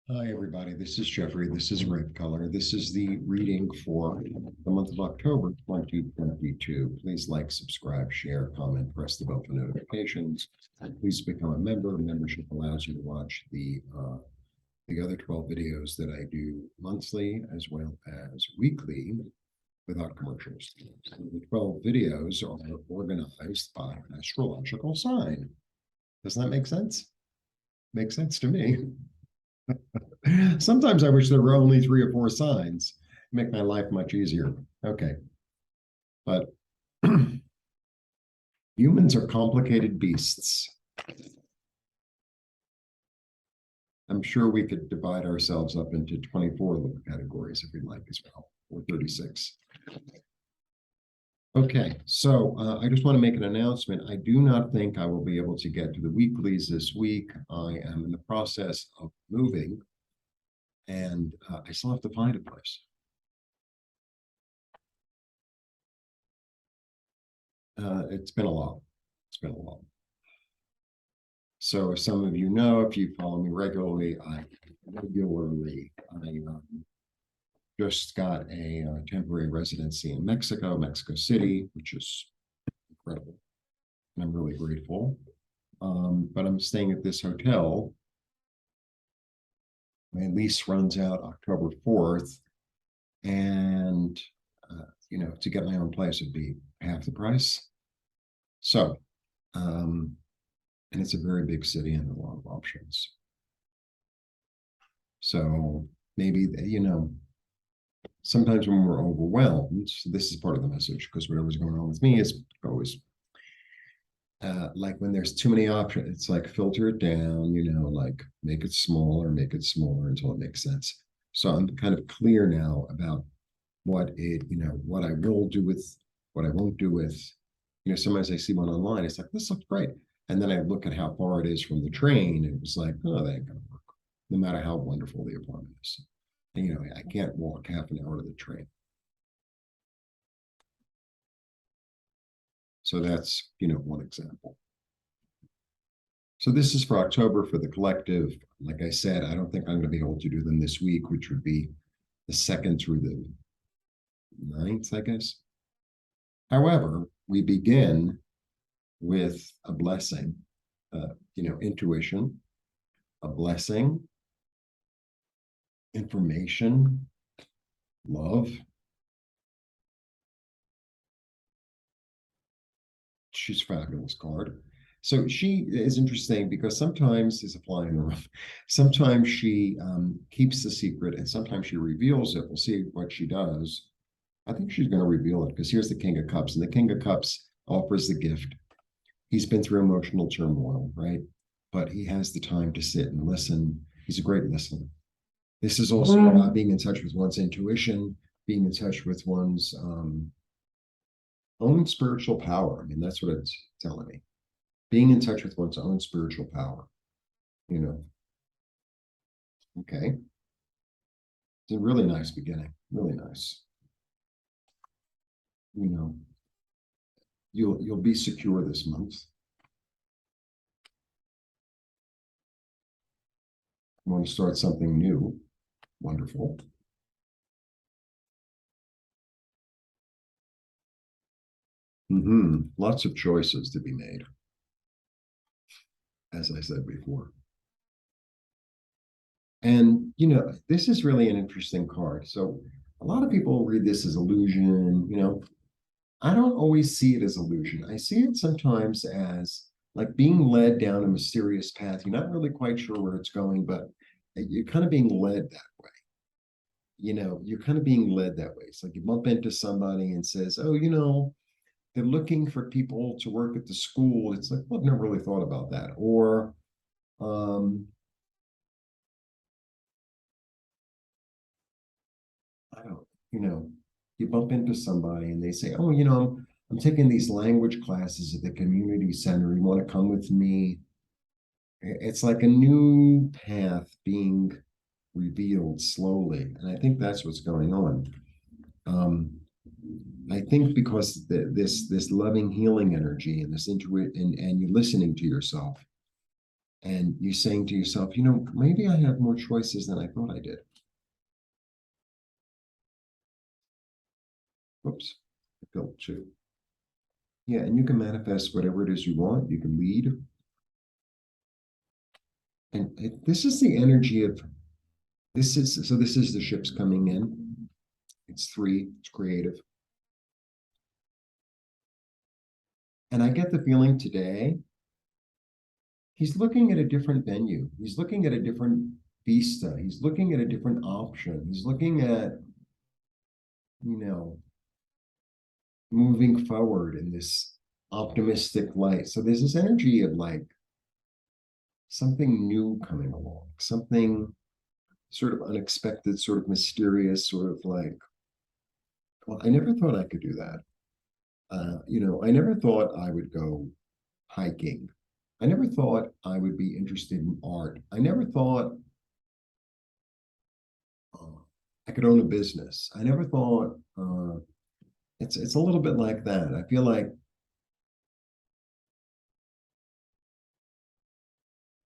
Hi, everybody. This is Jeffrey. This is Ripecolor. This is the reading for the month of October 2022. Please like, subscribe, share, comment, press the bell for notifications. And please become a member. Membership allows you to watch the other 12 videos that I do monthly as well as weekly without commercials. And the 12 videos are organized by astrological sign. Doesn't that make sense? Makes sense to me. Sometimes I wish there were only 3 or 4 signs. Make my life much easier. Okay. But humans are complicated beasts. I'm sure we could divide ourselves up into 24 little categories if we'd like as well, or 36. Okay, so I just want to make an announcement. I do not think I will be able to get to the weeklies this week. I am in the process of moving, and I still have to find a place. It's been a lot. It's been a lot. So as some of you know, if you follow me regularly, I just got a temporary residency in Mexico City, which is incredible. And I'm really grateful. But I'm staying at this hotel. My lease runs out October 4th. And, to get my own place would be half the price. So, and it's a very big city and a lot of options. So maybe, sometimes when we're overwhelmed, this is part of the message, because whatever's going on with me is always like when there's too many options, it's like filter it down, like make it smaller until it makes sense. So I'm kind of clear now about what I will do with, what I won't do with. Sometimes I see one online, it's like, this looks great. And then I look at how far it is from the train, and it was like, oh, that ain't gonna work, no matter how wonderful the apartment is. And, I can't walk half an hour to the train. So that's, one example. So this is for October for the collective. Like I said, I don't think I'm going to be able to do them this week, which would be the 2nd through the 9th, I guess. However, we begin with a blessing, intuition, a blessing, information, love. She's a fabulous card. So she is interesting because sometimes there's a fly in the rough. Sometimes she keeps the secret, and sometimes she reveals it. We'll see what she does. I think she's going to reveal it, because here's the King of Cups, and the King of Cups offers the gift. He's been through emotional turmoil, right? But he has the time to sit and listen. He's a great listener. This is also about being in touch with one's intuition, being in touch with one's own spiritual power. I mean, that's what it's telling me. Being in touch with one's own spiritual power, Okay. It's a really nice beginning, really nice. You'll be secure this month. You want to start something new. Wonderful. Lots of choices to be made, as I said before. And, this is really an interesting card. So a lot of people read this as illusion. I don't always see it as illusion. I see it sometimes as like being led down a mysterious path. You're not really quite sure where it's going, but you're kind of being led that way. You're kind of being led that way. It's like you bump into somebody and says, oh, they're looking for people to work at the school. It's like, well, I've never really thought about that. Or, I don't, you bump into somebody and they say, oh, I'm taking these language classes at the community center. You want to come with me? It's like a new path being revealed slowly. And I think that's what's going on. I think because this loving healing energy and this intuition, and you're listening to yourself, And you saying to yourself, you know, maybe I have more choices than I thought I did. Whoops, I felt too. Yeah, and you can manifest whatever it is you want. You can lead. And this is the energy of this is the ships coming in. It's three, it's creative. And I get the feeling today he's looking at a different venue. He's looking at a different vista. He's looking at a different option. He's looking at, you know, moving forward in this optimistic light. So there's this energy of like something new coming along, something sort of unexpected, sort of mysterious, sort of like, well, I never thought I could do that. You know, I never thought I would go hiking. I never thought I would be interested in art. I never thought uh, I could own a business. I never thought it's a little bit like that. I feel like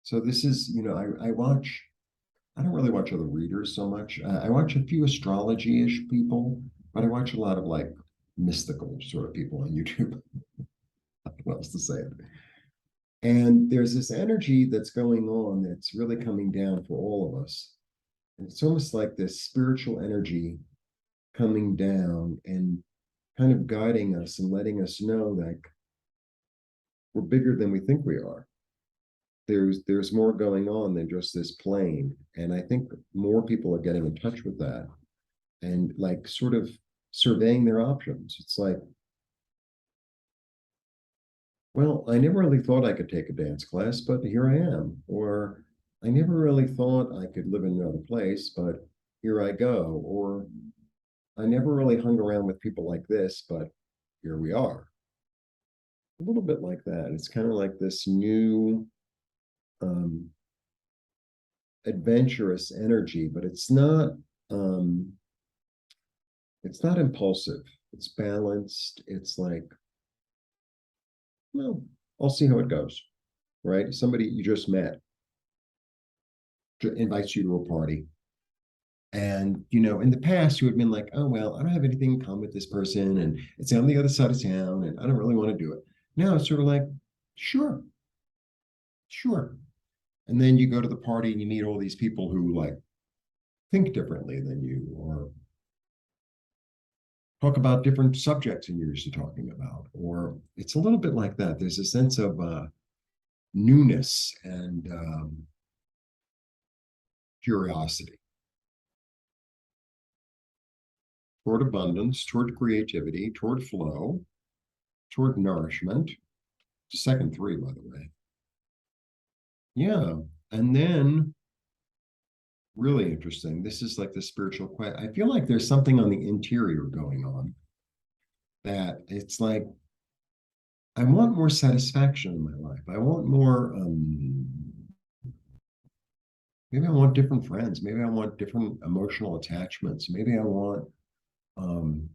so this is, you know, I watch I don't really watch other readers so much. I watch a few astrology-ish people, but I watch a lot of like mystical sort of people on YouTube. What else to say? And there's this energy that's going on that's really coming down for all of us. And it's almost like this spiritual energy coming down and kind of guiding us and letting us know that we're bigger than we think we are. There's more going on than just this plane. And I think more people are getting in touch with that and like sort of surveying their options. It's like, well, I never really thought I could take a dance class, but here I am. Or I never really thought I could live in another place, but here I go. Or I never really hung around with people like this, but here we are. A little bit like that. It's kind of like this new um, adventurous energy, but um, it's not impulsive. It's balanced. It's like, well, I'll see how it goes, right? Somebody you just met invites you to a party. And, you know, in the past, you had been like, oh, well, I don't have anything in common with this person and it's on the other side of town and I don't really want to do it. Now it's sort of like, sure, sure. And then you go to the party and you meet all these people who like think differently than you or talk about different subjects than you're used to talking about. Or it's a little bit like that. There's a sense of newness and curiosity toward abundance, toward creativity, toward flow, toward nourishment. It's the second three, by the way. Yeah. And then, really interesting, this is like the spiritual quest. I feel like there's something on the interior going on that it's like, I want more satisfaction in my life. I want more, maybe I want different friends. Maybe I want different emotional attachments. Maybe I want um,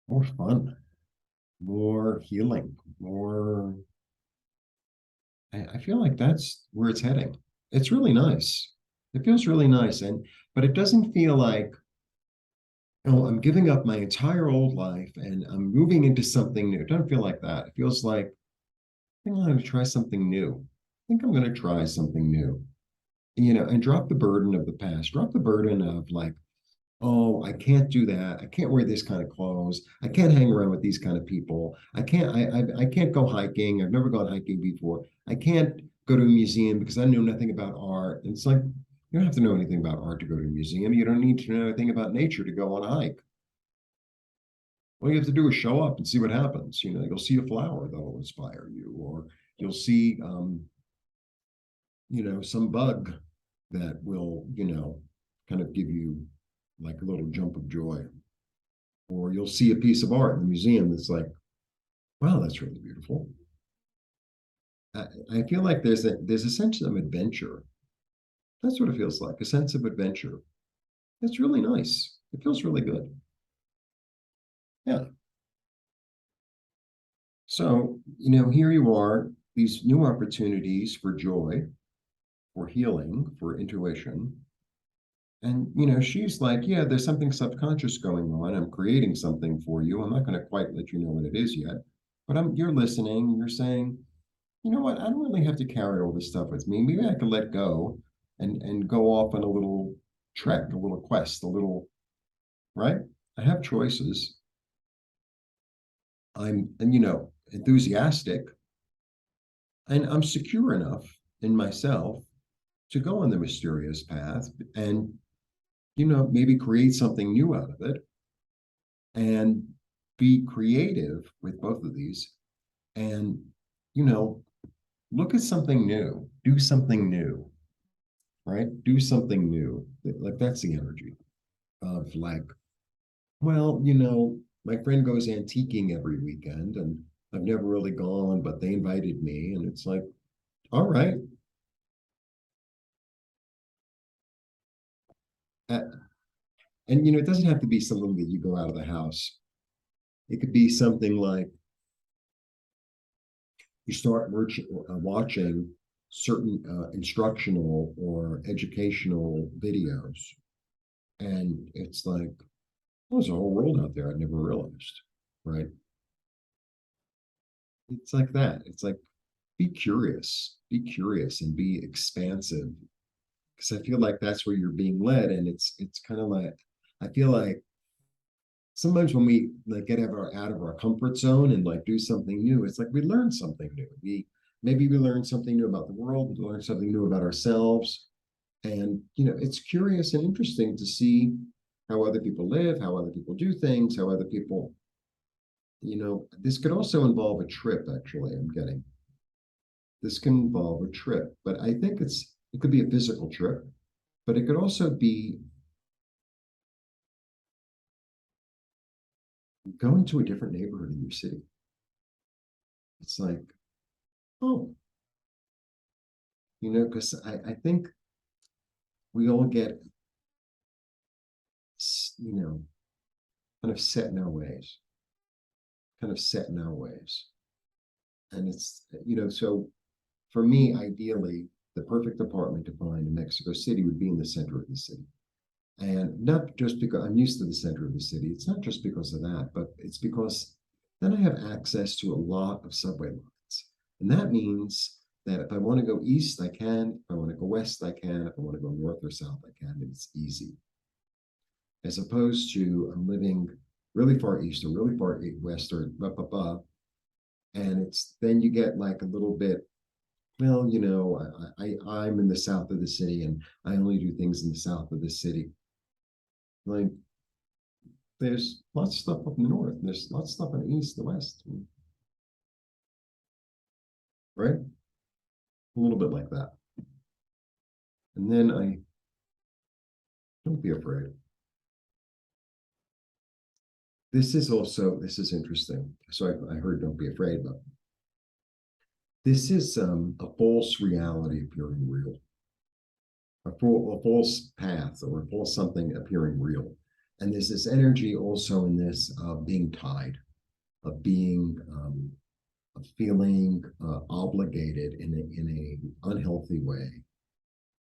more fun, more healing, more. I feel like that's where it's heading. It's really nice. It feels really nice, and but it doesn't feel like, oh, I'm giving up my entire old life and I'm moving into something new. It doesn't feel like that. It feels like I think I'm going to try something new. I think I'm going to try something new. You know, and drop the burden of the past. Drop the burden of like, oh, I can't do that. I can't wear this kind of clothes. I can't hang around with these kind of people. I can't go hiking. I've never gone hiking before. I can't go to a museum because I know nothing about art. And it's like you don't have to know anything about art to go to a museum. You don't need to know anything about nature to go on a hike. All you have to do is show up and see what happens. You know, you'll see a flower that'll inspire you, or you'll see you know, some bug that will, you know, kind of give you like a little jump of joy. Or you'll see a piece of art in the museum that's like, wow, that's really beautiful. I feel like there's a sense of adventure. That's what it feels like, a sense of adventure. It's really nice. It feels really good. Yeah. So, you know, here you are. these new opportunities for joy, for healing, for intuition. And, she's like, yeah, there's something subconscious going on. I'm creating something for you. I'm not going to quite let you know what it is yet, but you're listening. You're saying, you know what? I don't really have to carry all this stuff with me. Maybe I can let go and go off on a little trek, a little quest, a little, right? I have choices. And enthusiastic, and I'm secure enough in myself to go on the mysterious path and, maybe create something new out of it and be creative with both of these and, you know, look at something new, do something new, right? Do something new. Like that's the energy of like, well, my friend goes antiquing every weekend and I've never really gone, but they invited me. And it's like, all right. Uh, and, it doesn't have to be something that you go out of the house. It could be something like you start watching certain instructional or educational videos. And it's like, oh, there's a whole world out there I never realized, right? It's like that. It's like, be curious and be expansive. Because I feel like that's where you're being led. And it's kind of like, I feel like sometimes when we like get out of our comfort zone and like do something new, it's like we learn something new. We learn something new about the world, we learn something new about ourselves. And it's curious and interesting to see how other people live, how other people do things, how other people, this could also involve a trip, actually, I'm getting. This can involve a trip, but I think it could be a physical trip, but it could also be going to a different neighborhood in your city. It's like, oh, because I think we all get, you know, kind of set in our ways, kind of set in our ways. And so for me, ideally, the perfect apartment to find in Mexico City would be in the center of the city. And not just because I'm used to the center of the city. It's not just because of that, but it's because then I have access to a lot of subway lines. And that means that if I want to go east, I can. If I want to go west, I can. If I want to go north or south, I can. And it's easy. As opposed to I'm living really far east or really far west or blah, blah, blah. And it's then you get like a little bit, well, I'm in the south of the city and I only do things in the south of the city. Like there's lots of stuff up in the north. There's lots of stuff in the east, the west, right? A little bit like that. And then I don't be afraid. This is interesting. So I heard don't be afraid, but this is a false reality appearing real, a false path or a false something appearing real. And there's this energy also in this of being tied, of being of feeling obligated in a unhealthy way.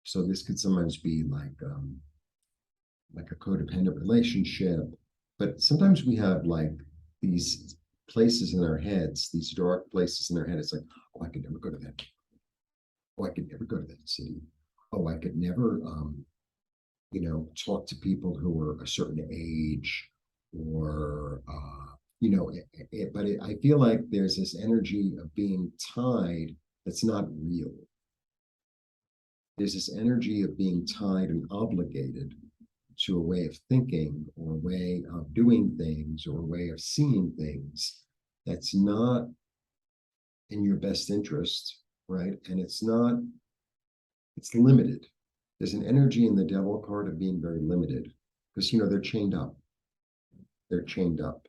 So this could sometimes be like a codependent relationship, but sometimes we have like these places in our heads, these dark places in our head. It's like, oh, I could never go to that. Oh, I could never go to that city. Oh, I could never, talk to people who are a certain age, or I feel like there's this energy of being tied that's not real. There's this energy of being tied and obligated to a way of thinking or a way of doing things or a way of seeing things that's not in your best interest, right? And it's limited. There's an energy in the devil card of being very limited because, they're chained up. They're chained up.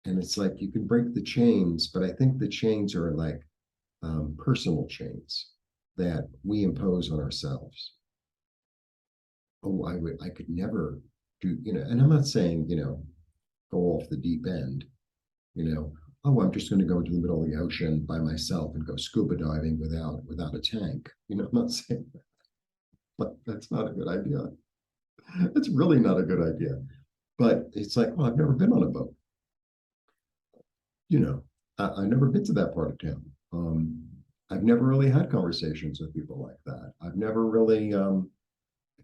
And it's like you can break the chains, but I think the chains are like personal chains that we impose on ourselves. Oh, I could never do, and I'm not saying, go off the deep end, you know, oh, I'm just going to go into the middle of the ocean by myself and go scuba diving without a tank. I'm not saying that, but that's not a good idea. It's really not a good idea. But it's like, well, I've never been on a boat. You know, I've never been to that part of town. I've never really had conversations with people like that. I've never really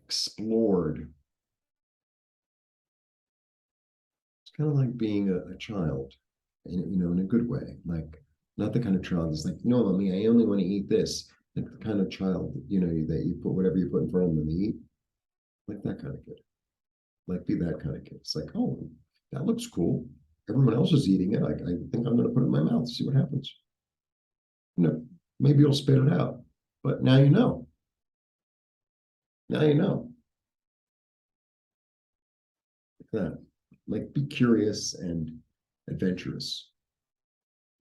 explored. It's kind of like being a child, in a good way. Like not the kind of child that's like, no, mommy, I only want to eat this. Like the kind of child, that you put whatever you put in front of them, they eat. Like that kind of kid. Like be that kind of kid. It's like, oh, that looks cool. Everyone else is eating it. I think I'm going to put it in my mouth, see what happens. Maybe you'll spit it out, but now you know. Now you know. Like that. Like be curious and adventurous.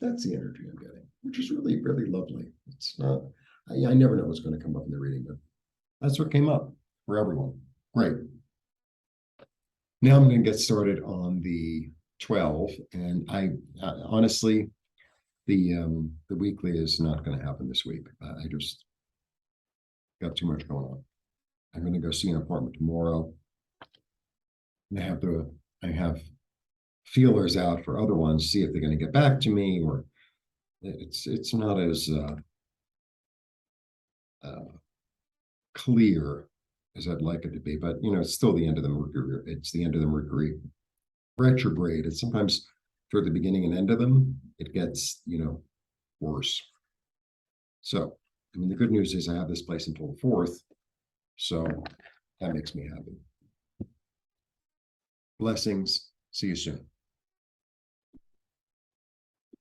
That's the energy I'm getting, which is really, really lovely. It's not, I never know what's going to come up in the reading, but that's what came up for everyone. Great. Now I'm going to get started on the 12, and I honestly, the weekly is not going to happen this week. I just got too much going on. I'm going to go see an apartment tomorrow. And I have feelers out for other ones, see if they're going to get back to me, or it's not as uh, clear as I'd like it to be. But it's still the end of the Mercury. It's the end of the Mercury retrograde. It's sometimes toward the beginning and end of them, it gets worse. So, I mean, the good news is I have this place until the 4th, so that makes me happy. Blessings. See you soon.